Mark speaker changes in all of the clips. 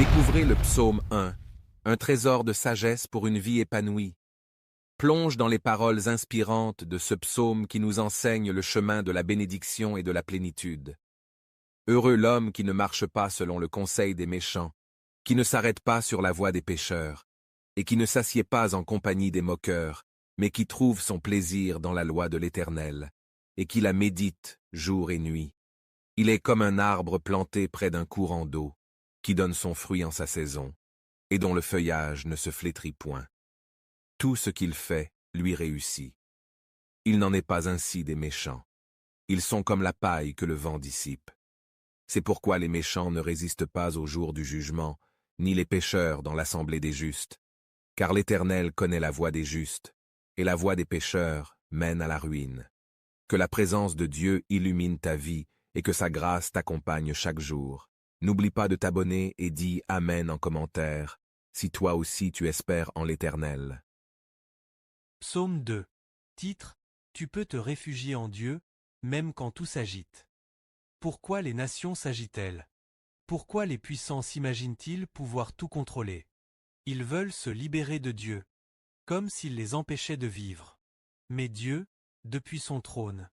Speaker 1: Découvrez le psaume 1, un trésor de sagesse pour une vie épanouie. Plonge dans les paroles inspirantes de ce psaume qui nous enseigne le chemin de la bénédiction et de la plénitude. Heureux l'homme qui ne marche pas selon le conseil des méchants, qui ne s'arrête pas sur la voie des pécheurs, et qui ne s'assied pas en compagnie des moqueurs, mais qui trouve son plaisir dans la loi de l'Éternel, et qui la médite jour et nuit. Il est comme un arbre planté près d'un courant d'eau, qui donne son fruit en sa saison, et dont le feuillage ne se flétrit point. Tout ce qu'il fait lui réussit. Il n'en est pas ainsi des méchants. Ils sont comme la paille que le vent dissipe. C'est pourquoi les méchants ne résistent pas au jour du jugement, ni les pécheurs dans l'assemblée des justes. Car l'Éternel connaît la voie des justes, et la voie des pécheurs mène à la ruine. Que la présence de Dieu illumine ta vie, et que sa grâce t'accompagne chaque jour. N'oublie pas de t'abonner et dis Amen en commentaire, si toi aussi tu espères en l'Éternel.
Speaker 2: Psaume 2. Titre: Tu peux te réfugier en Dieu, même quand tout s'agite. Pourquoi les nations s'agitent-elles? Pourquoi les puissants s'imaginent-ils pouvoir tout contrôler? Ils veulent se libérer de Dieu, comme s'il les empêchait de vivre. Mais Dieu, depuis son trône,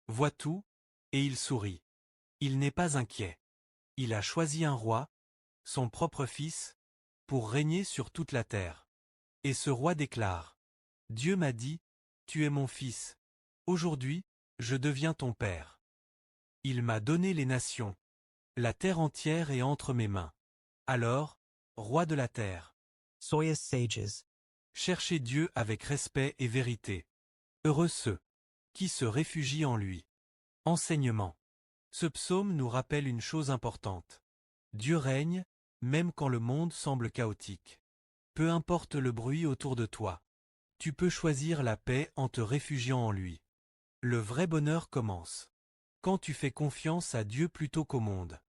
Speaker 2: voit tout, et il sourit. Il n'est pas inquiet. Il a choisi un roi, son propre fils, pour régner sur toute la terre. Et ce roi déclare: Dieu m'a dit, tu es mon fils. Aujourd'hui, je deviens ton père. Il m'a donné les nations. La terre entière est entre mes mains. Alors, roi de la terre,
Speaker 3: soyez sages.
Speaker 2: cherchez Dieu avec respect et vérité. Heureux ceux qui se réfugient en lui. Enseignement. Ce psaume nous rappelle une chose importante. Dieu règne, même quand le monde semble chaotique. Peu importe le bruit autour de toi. Tu peux choisir la paix en te réfugiant en lui. Le vrai bonheur commence quand tu fais confiance à Dieu plutôt qu'au monde.